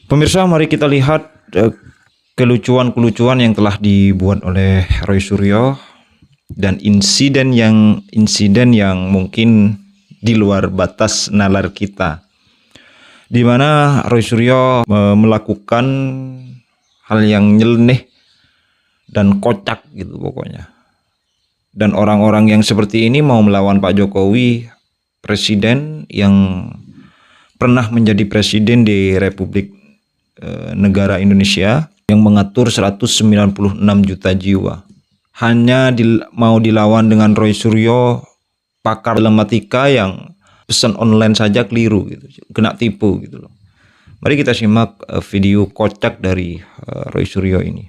Pemirsa, mari kita lihat kelucuan-kelucuan yang telah dibuat oleh Roy Suryo dan insiden yang mungkin di luar batas nalar kita, di mana Roy Suryo melakukan hal yang nyeleneh dan kocak gitu pokoknya. Dan orang-orang yang seperti ini mau melawan Pak Jokowi, presiden yang pernah menjadi presiden di Republik negara Indonesia yang mengatur 196 juta jiwa. Hanya mau dilawan dengan Roy Suryo, pakar telematika yang pesan online saja keliru gitu, kena tipu gitu loh. Mari kita simak video kocak dari Roy Suryo ini.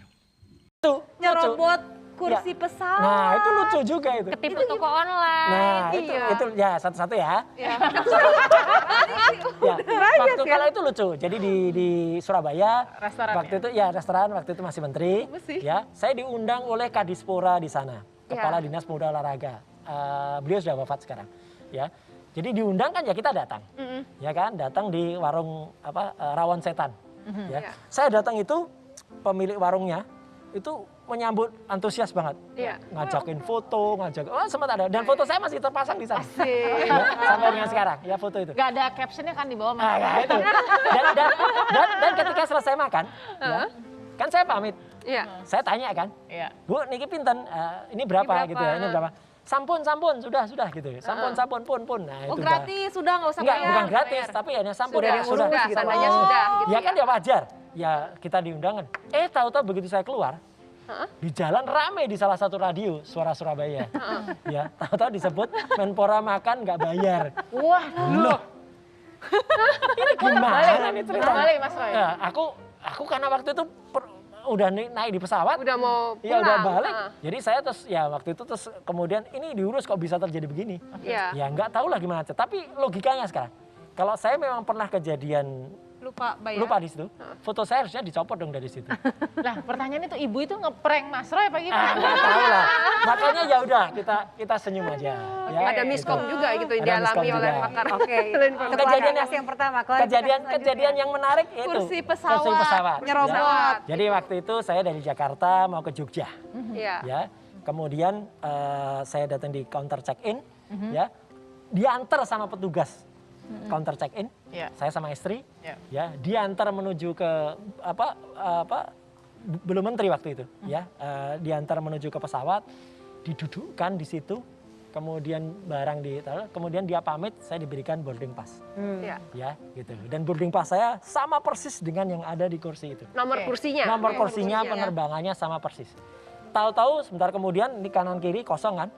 Nyerobot kursi pesawat. Nah, itu lucu juga itu. Ketipu toko online. Nah, itu ya satu-satu ya. Ya. Ya, waktu kalau itu lucu. Jadi di Surabaya, Restoran waktu itu ya restoran, waktu itu masih menteri. Ya, saya diundang oleh Kadispora di sana, Kepala Dinas Pemuda Olahraga. Beliau sudah wafat sekarang. Ya, jadi diundang kan ya kita datang. Ya kan, datang di warung Rawon Setan. Ya, saya datang itu pemilik warungnya itu menyambut antusias banget, ngajakin foto, sempat ada, dan foto saya masih terpasang di sana, ya, sampai dengan sekarang, ya foto itu. Gak ada captionnya kan di bawah. Nah, itu. Dan ketika selesai makan, ya, kan saya pamit, saya tanya kan, Bu, niki pinten, ini berapa gitu ya, ini berapa? Sampun, sudah gitu, sampun, pun. Nah, itu gratis, sudah nggak usah bayar. Bukan gratis, bayar. tapi hanya sampun. Sudah. Tandanya sudah. Gitu ya kan ya wajar, ya kita diundangan. Tahu-tahu begitu saya keluar, di jalan rame di salah satu radio Suara Surabaya, ya tahu-tahu disebut Menpora makan nggak bayar. Wah, loh, ini gimana nih cerita? Balik Mas Roy. Nah, aku karena waktu itu udah naik di pesawat, Udah mau pulang. Ya udah balik. Jadi saya terus ya waktu itu terus kemudian ini diurus kok bisa terjadi begini? Ya nggak tahu lah gimana. Tapi logikanya sekarang, kalau saya memang pernah kejadian lupa di situ, foto saya harusnya dicopot dong dari situ. Lah pertanyaan itu ibu itu ngeprank Mas Roy apa gimana? Nggak tahu lah. Makanya ya udah kita senyum aja. Ya, ada miskom gitu. juga gitu yang Ada dialami miskom oleh juga. pakar. Kejadian yang pertama, kejadian yang menarik itu Kursi pesawat. Nyerobot. Ya. Jadi waktu itu saya dari Jakarta mau ke Jogja. Iya. Ya. Kemudian saya datang di counter check-in, ya. Diantar sama petugas counter check-in. Saya sama istri, ya, diantar menuju ke belum menteri waktu itu, ya, diantar menuju ke pesawat, didudukkan di situ, kemudian barang ditaruh, kemudian dia pamit, saya diberikan boarding pass, ya, gitu. Dan boarding pass saya sama persis dengan yang ada di kursi itu. Nomor kursinya. Nomor kursinya, penerbangannya sama persis. Tahu-tahu sebentar kemudian di kanan kiri kosong kan?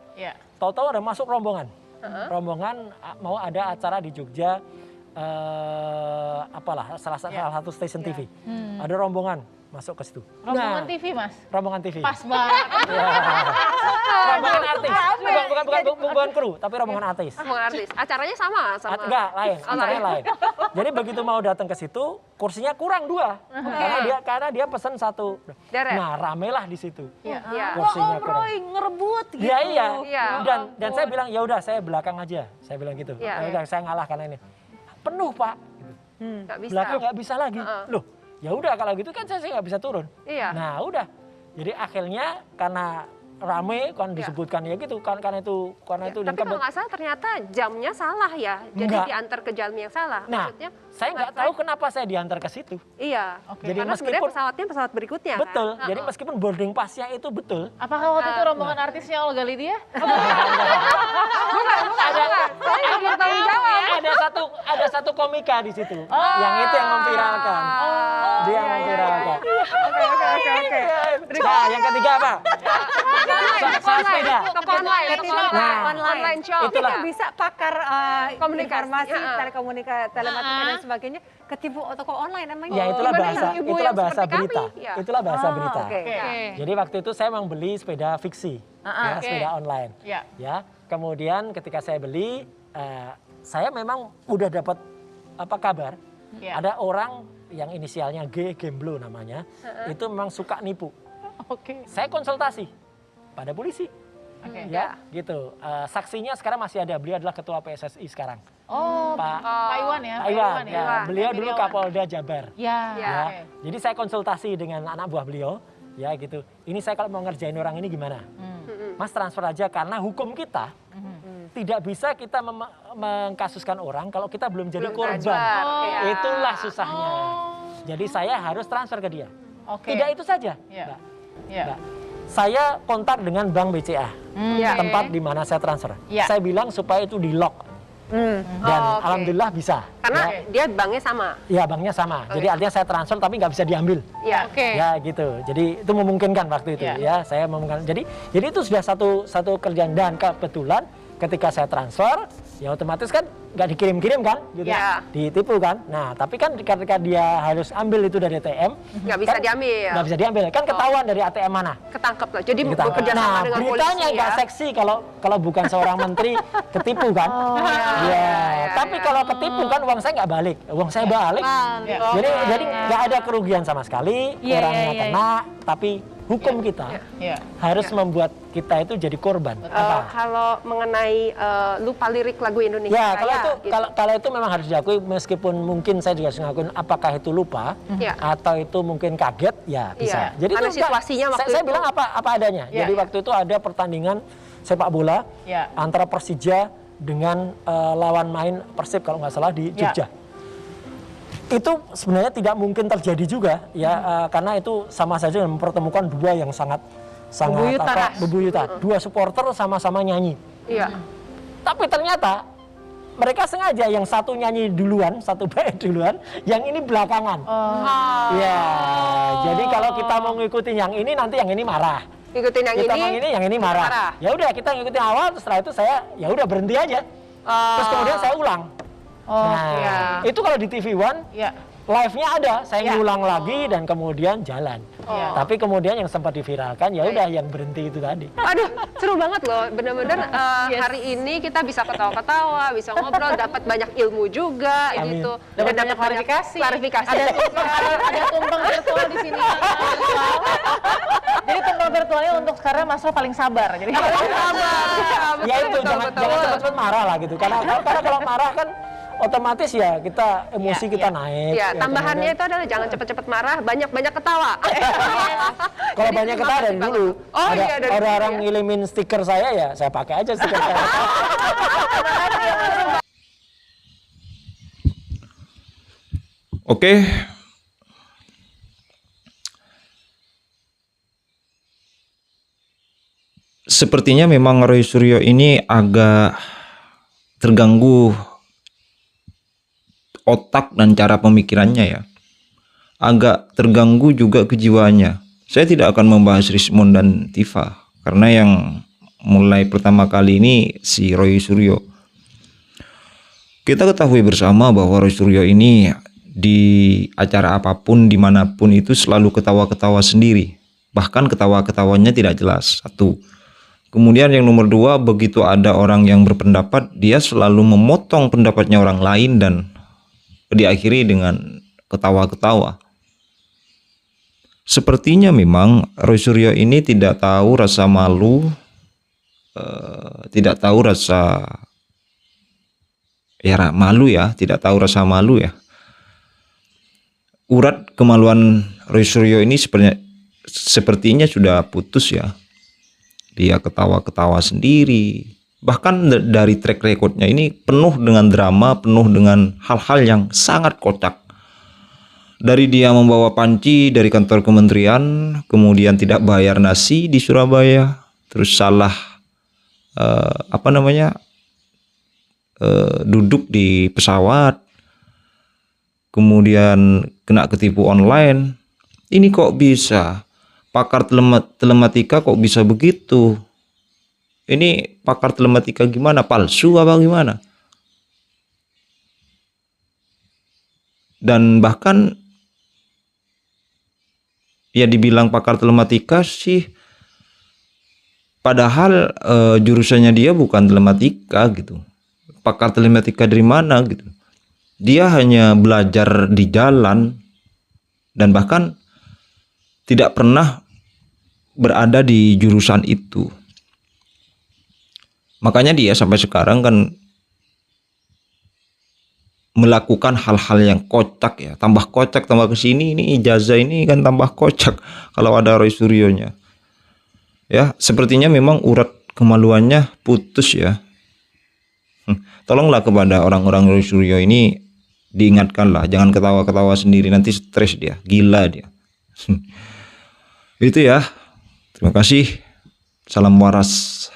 Tahu-tahu ada masuk rombongan. Rombongan mau ada acara di Jogja, salah satu stasiun TV. Ada rombongan masuk ke situ. Rombongan TV Mas? Rombongan TV. Pas banget. Rombongan artis, bukan kru, tapi rombongan artis. Rombongan artis. Acaranya sama? Enggak, lain. Acaranya lain. Jadi begitu mau datang ke situ, kursinya kurang 2. Karena dia pesan 1. Nah, ramelah di situ. Kursinya kurang. Roy ngerebut gitu. Iya. Dan saya bilang ya udah saya belakang aja. Saya bilang gitu. Ya udah saya ngalah karena ini. Penuh, Pak. Nggak bisa. Belakang nggak bisa lagi. Loh, ya udah kalau gitu kan saya nggak bisa turun. Nah, udah. Jadi akhirnya karena rame kan disebutkan ya gitu karena itu Tapi kalau nggak salah ternyata jamnya salah ya. Jadi diantar ke jam yang salah. Nah, maksudnya saya nggak tahu kenapa saya diantar ke situ. Iya. Jadi karena sebenarnya pesawatnya pesawat berikutnya. Betul. Kan? Jadi meskipun boarding passnya itu betul. Apakah waktu itu rombongan artisnya Olga Lydia? Ada satu komika di situ. Yang itu yang memviralkan. Dia memviralkan. Oke. Nah, yang ketiga apa? Soal sepeda. Toko online. Online shop. Itulah. Itu bisa pakar Komunikasi. informasi, telematika dan sebagainya ketipu toko online namanya. Ya itulah bahasa, ibu-ibu itulah yang bahasa seperti berita. kami, ya. Itulah bahasa berita. Oke. Jadi waktu itu saya memang beli sepeda fiksi, ya, sepeda online. Ya, kemudian ketika saya beli, saya memang udah dapat kabar. Ada orang yang inisialnya G, Gemblo namanya, itu memang suka nipu. Saya konsultasi pada polisi. Ya, gitu. Saksinya sekarang masih ada. Beliau adalah ketua PSSI sekarang. Oh, Pak Iwan ya. Pak Iwan, ya. Iwan. Beliau dulu Iwan. Kapolda Jabar. Ya. Ya. Oke. Jadi saya konsultasi dengan anak buah beliau, ya gitu. Ini saya kalau mau ngerjain orang ini gimana? Mas transfer aja karena hukum kita tidak bisa kita mengkasuskan orang kalau kita belum jadi Belum korban. transfer, ya. Itulah susahnya. Jadi saya harus transfer ke dia. Oke. Tidak itu saja. Iya. Mbak. Iya. Mbak. Saya kontak dengan Bank BCA, Ya. tempat di mana saya transfer. Ya. Saya bilang supaya itu di lock. Dan Oh, oke. alhamdulillah bisa. Karena Ya. dia banknya sama. Ya, banknya sama. Jadi artinya saya transfer tapi nggak bisa diambil. Ya. Oke. Ya gitu. Jadi itu memungkinkan waktu itu. Ya. Ya, saya memungkinkan. Jadi itu sudah satu kerjaan dan kebetulan ketika saya transfer, ya otomatis kan nggak dikirim-kirim kan, gitu. Ya. Ditipu kan. Nah, tapi kan ketika dia harus ambil itu dari ATM, Nggak bisa kan diambil. nggak bisa diambil. Kan ketahuan dari ATM mana. Ketangkep loh. Jadi Kita- bekerja sama nah, dengan beritanya polisi nggak ya. seksi kalau bukan seorang menteri ketipu kan. ya, Tapi ya. kalau ketipu kan uang saya nggak balik, uang saya balik. Ya. Jadi nggak ada kerugian sama sekali, Iya, orangnya iya, iya. kena, tapi hukum kita Iya. harus membuat kita itu jadi korban. Apa? Kalau mengenai lupa lirik lagu Indonesia Ya, kalau Raya, itu gitu. kalau itu memang harus diakui meskipun mungkin saya juga harus ngakuin apakah itu lupa Ya. atau itu mungkin kaget ya bisa. Iya. Karena itu situasinya waktu saya itu. bilang apa adanya. Ya, Jadi ya. waktu itu ada pertandingan sepak bola Ya. antara Persija dengan lawan main Persib kalau nggak salah di Ya. Jogja. Itu sebenarnya tidak mungkin terjadi juga ya karena itu sama saja dengan mempertemukan dua yang sangat Bebuyutan. bebuyutan. Dua supporter sama-sama nyanyi. Iya. Tapi ternyata mereka sengaja yang satu nyanyi duluan, satu bait duluan, yang ini belakangan. Ya, jadi kalau kita mau ngikutin yang ini nanti yang ini marah. Ikutin yang Kita ini. mau ini yang ini marah. Ya udah kita ngikutin awal, terus setelah itu saya ya udah berhenti aja. Terus kemudian saya ulang. Nah, iya. itu kalau di TV One Ya. live-nya ada, saya Ya. ngulang lagi dan kemudian jalan. Ya. Tapi kemudian yang sempat diviralkan ya udah yang berhenti itu tadi. Aduh, seru banget loh. Bener-bener Yes. hari ini kita bisa ketawa-ketawa, bisa ngobrol, dapat banyak ilmu juga Amin. gitu. Dapat Dan banyak klarifikasi. klarifikasi. Ada tumpeng virtual di sini. Virtual. Jadi tumpeng virtualnya untuk sekarang Mas Roy paling sabar. Jadi Ya itu jangan cepat-cepat marah lah gitu. Karena kalau marah kan otomatis ya kita emosi Ya, kita ya. naik. Ya, ya, tambahannya kemudian- itu adalah jangan cepet-cepet marah, banyak-banyak ketawa. kalau Jadi banyak ketawa dari makasih dulu. banget. Oh ada iya, dari dulu orang ya. ngirimin stiker saya ya saya pakai aja stiker saya. Oke. Sepertinya memang Roy Suryo ini agak terganggu otak dan cara pemikirannya ya. Agak terganggu juga kejiwaannya. Saya tidak akan membahas Rismond dan Tifa karena yang mulai pertama kali ini si Roy Suryo. Kita ketahui bersama bahwa Roy Suryo ini di acara apapun dimanapun itu selalu ketawa-ketawa sendiri. Bahkan ketawa-ketawanya tidak jelas. Satu. Kemudian yang nomor dua, begitu ada orang yang berpendapat, dia selalu memotong pendapatnya orang lain dan diakhiri dengan ketawa-ketawa. Sepertinya memang Roy Suryo ini tidak tahu rasa malu, tidak tahu rasa malu ya, tidak tahu rasa malu ya. Urat kemaluan Roy Suryo ini sepertinya sudah putus ya. Dia ketawa-ketawa sendiri. Bahkan dari track recordnya ini penuh dengan drama, penuh dengan hal-hal yang sangat kocak. Dari dia membawa panci dari kantor kementerian, kemudian tidak bayar nasi di Surabaya, terus salah duduk di pesawat, kemudian kena ketipu online. Ini kok bisa? Pakar telematika kok bisa begitu? Ini pakar telematika gimana? Palsu apa gimana? Dan bahkan ya dibilang pakar telematika sih, padahal jurusannya dia bukan telematika gitu. Pakar telematika dari mana gitu? Dia hanya belajar di jalan dan bahkan tidak pernah berada di jurusan itu. Makanya dia sampai sekarang kan melakukan hal-hal yang kocak ya, tambah kocak tambah kesini, ini ijazah ini kan tambah kocak kalau ada Roy Suryonya. Ya, sepertinya memang urat kemaluannya putus ya. Tolonglah kepada orang-orang Roy Suryo ini diingatkanlah, jangan ketawa-ketawa sendiri, nanti stres dia, gila dia. Itu ya. Terima kasih. Salam waras.